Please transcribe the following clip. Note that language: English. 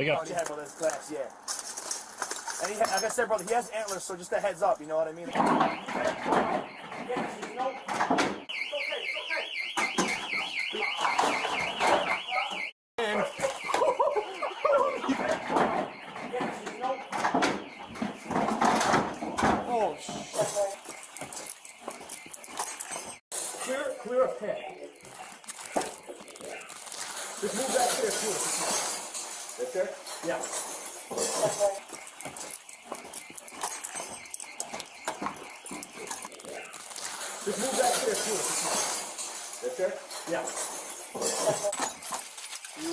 we go. Yeah, brother, it's glass, yeah. And he, like I said, brother, he has antlers, so just a heads up, you know what I mean? Oh, shit. Clear a pit. Just move back there, too. Right there? Yeah. Just move back there, too. Right there? Yeah. You,